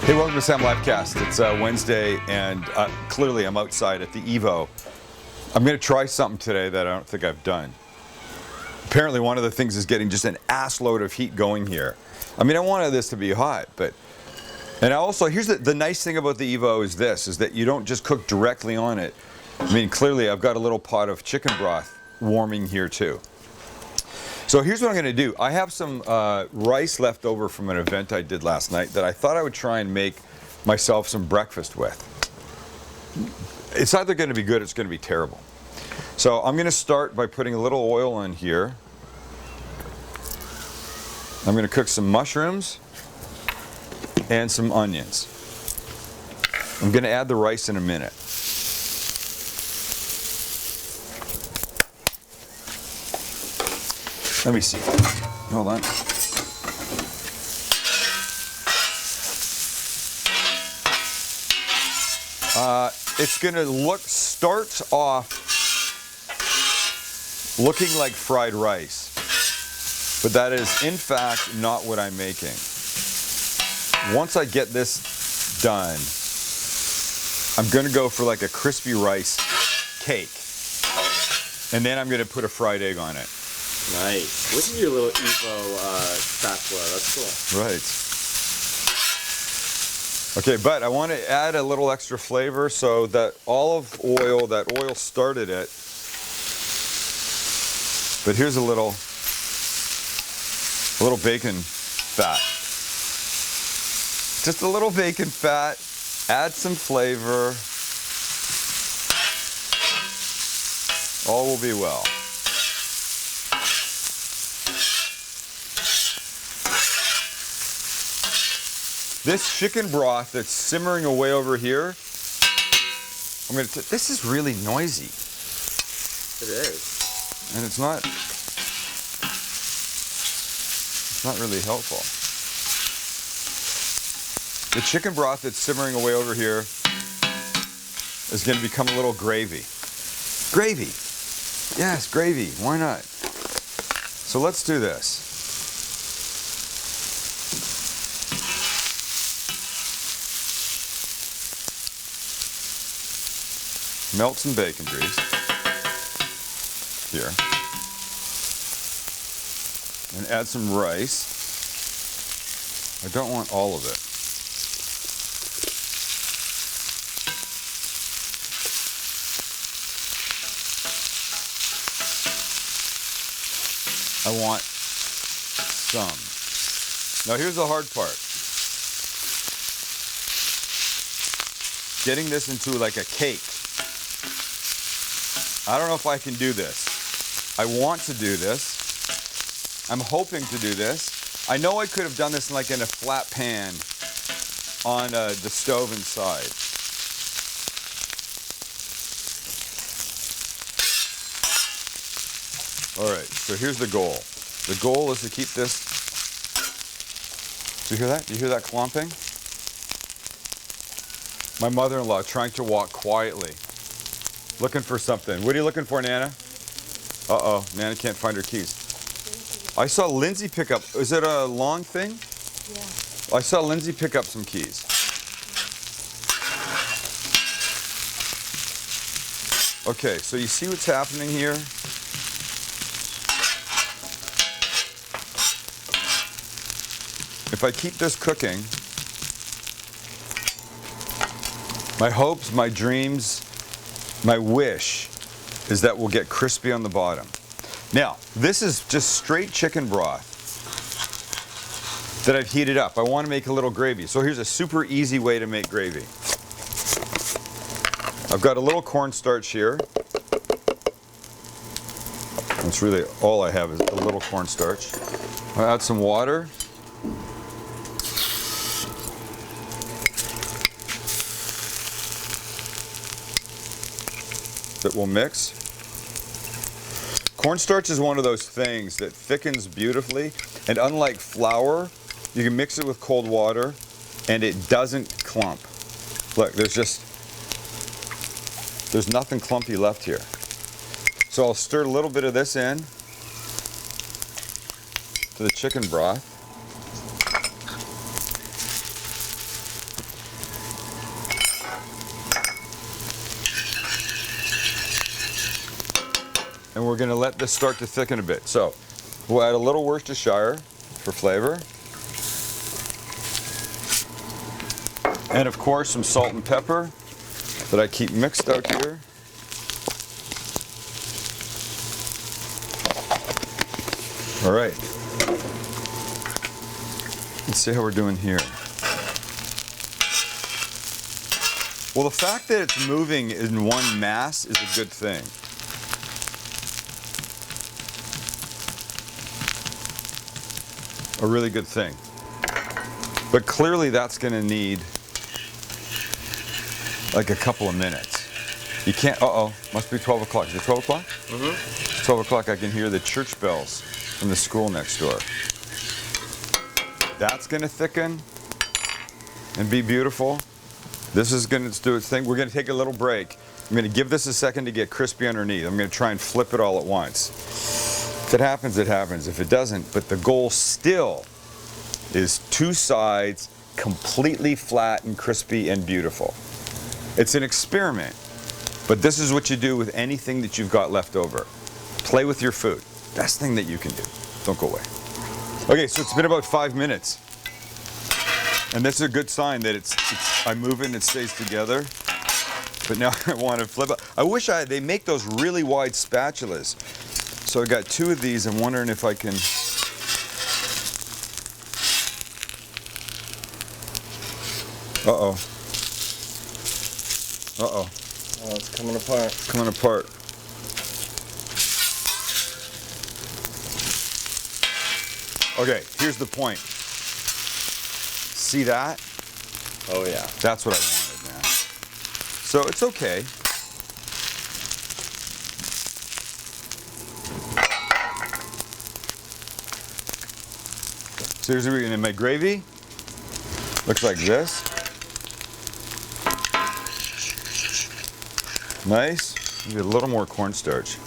Hey, welcome to Sam Livecast. It's Wednesday, and clearly I'm outside at the Evo. I'm going to try something today that I don't think I've done. Apparently one of the things is getting just an ass load of heat going here. I mean, I wanted this to be hot, but... And also, here's the nice thing about the Evo is this, is that you don't just cook directly on it. I mean, clearly I've got a little pot of chicken broth warming here too. So here's what I'm going to do. I have some rice left over from an event I did last night that I thought I would try and make myself some breakfast with. It's either going to be good or it's going to be terrible. So I'm going to start by putting a little oil in here. I'm going to cook some mushrooms and some onions. I'm going to add the rice in a minute. Let me see. Hold on. It's gonna start off looking like fried rice, but that is in fact not what I'm making. Once I get this done, I'm gonna go for like a crispy rice cake, and then I'm gonna put a fried egg on it. Nice. Look at your little Evo spatula. That's cool. Right. Okay, but I want to add a little extra flavor, so that olive oil, that oil started it. But here's a little bacon fat. Just a little bacon fat. Add some flavor. All will be well. This chicken broth that's simmering away over here, this is really noisy. It is. And it's not really helpful. The chicken broth that's simmering away over here is going to become a little gravy. Gravy. Yes, gravy. Why not? So let's do this. Melt some bacon grease here, and add some rice. I don't want all of it. I want some. Now here's the hard part. Getting this into like a cake. I don't know if I can do this. I want to do this. I'm hoping to do this. I know I could have done this in a flat pan on the stove inside. All right, so here's the goal. The goal is to keep this. Do you hear that? Do you hear that clomping? My mother-in-law trying to walk quietly. Looking for something. What are you looking for, Nana? Uh-oh, Nana can't find her keys. I saw Lindsay pick up, is it a long thing? Yeah. I saw Lindsay pick up some keys. Okay, so you see what's happening here? If I keep this cooking, my hopes, my dreams, my wish is that we'll get crispy on the bottom. Now, this is just straight chicken broth that I've heated up. I want to make a little gravy. So here's a super easy way to make gravy. I've got a little cornstarch here. That's really all I have is a little cornstarch. I'll add some water. That will mix. Cornstarch is one of those things that thickens beautifully, and unlike flour, you can mix it with cold water and it doesn't clump. Look, there's nothing clumpy left here. So I'll stir a little bit of this in to the chicken broth. and we're gonna let this start to thicken a bit. So we'll add a little Worcestershire for flavor. And of course some salt and pepper that I keep mixed out here. All right. Let's see how we're doing here. Well, the fact that it's moving in one mass is a good thing. A really good thing. But clearly that's going to need like a couple of minutes. You can't, must be 12 o'clock. Is it 12 o'clock? Mm-hmm. 12 o'clock, I can hear the church bells from the school next door. That's going to thicken and be beautiful. This is going to do its thing. We're going to take a little break. I'm going to give this a second to get crispy underneath. I'm going to try and flip it all at once. If it happens, it happens. If it doesn't, but the goal still is two sides completely flat and crispy and beautiful. It's an experiment, but this is what you do with anything that you've got left over. Play with your food. Best thing that you can do. Don't go away. Okay, so it's been about 5 minutes. And this is a good sign that I move it and it stays together. But now I want to flip it. I wish they make those really wide spatulas. So I got two of these. I'm wondering if I can. Uh-oh. Uh-oh. Oh, it's coming apart. It's coming apart. Okay, here's the point. See that? Oh yeah. That's what I wanted, man. So it's okay. So here's what we're gonna make gravy. Looks like this. Nice. Maybe a little more cornstarch.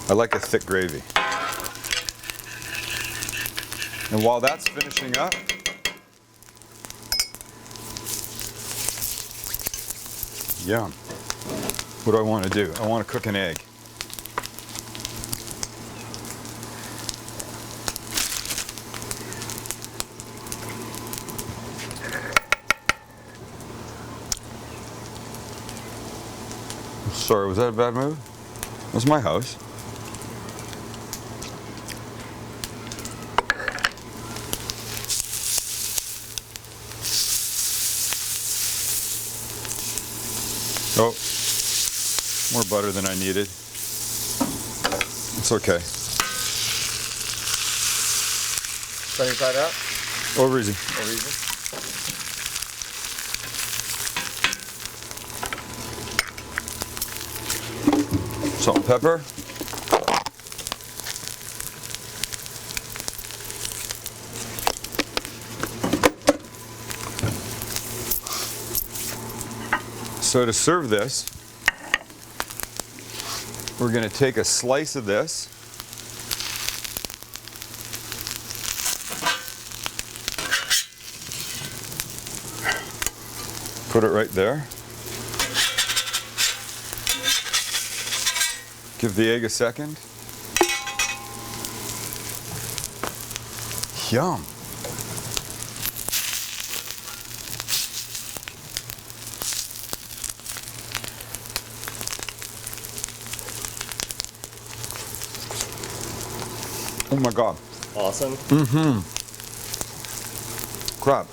I like a thick gravy. And while that's finishing up, yum. What do I want to do? I want to cook an egg. Sorry, was that a bad move? That's my house. Oh, more butter than I needed. It's okay. Sunny side up? Over easy. Over easy. Salt and pepper. So to serve this, we're going to take a slice of this. Put it right there. Give the egg a second. Yum. Oh my God. Awesome. Mm-hmm. Crap.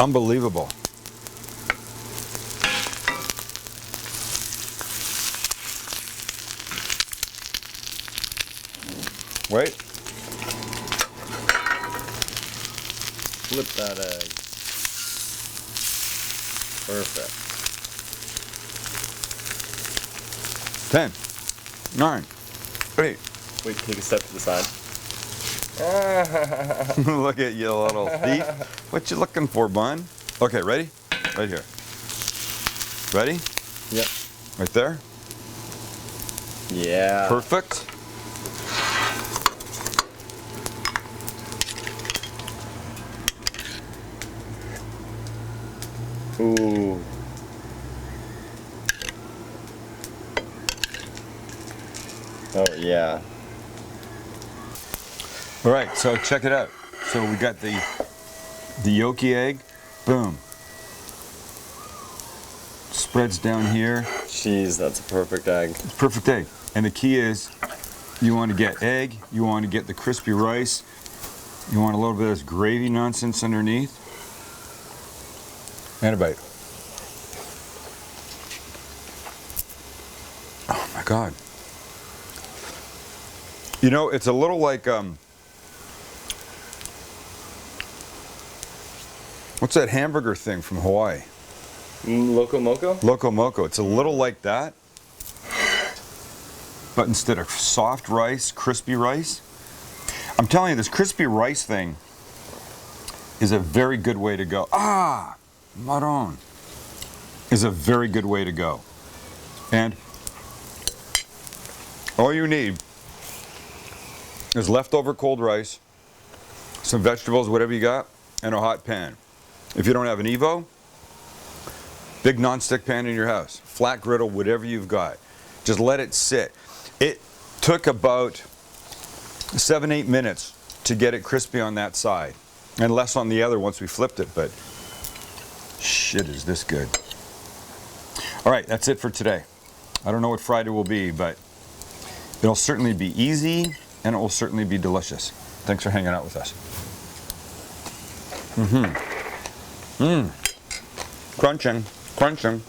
Unbelievable. Wait. Flip that egg. Perfect. 10, 9, 8. Wait, take a step to the side. Look at you, little thief. What you looking for, bun? Okay, ready? Right here. Ready? Yep. Right there. Yeah. Perfect. Ooh. Oh yeah. All right, so check it out. So we got the yolky egg, boom. Spreads down here. Jeez, that's a perfect egg. It's perfect egg. And the key is you want to get egg, you want to get the crispy rice, you want a little bit of this gravy nonsense underneath. And a bite. Oh my God. You know, it's a little like, what's that hamburger thing from Hawaii? Loco Moco? Loco Moco. It's a little like that, but instead of soft rice, crispy rice. I'm telling you, this crispy rice thing is a very good way to go. Ah, marron is a very good way to go. And all you need is leftover cold rice, some vegetables, whatever you got, and a hot pan. If you don't have an Evo, big non-stick pan in your house, flat griddle, whatever you've got. Just let it sit. It took about 7-8 minutes to get it crispy on that side, and less on the other once we flipped it, but shit, is this good. All right, that's it for today. I don't know what Friday will be, but it'll certainly be easy, and it will certainly be delicious. Thanks for hanging out with us. Crunching, crunching.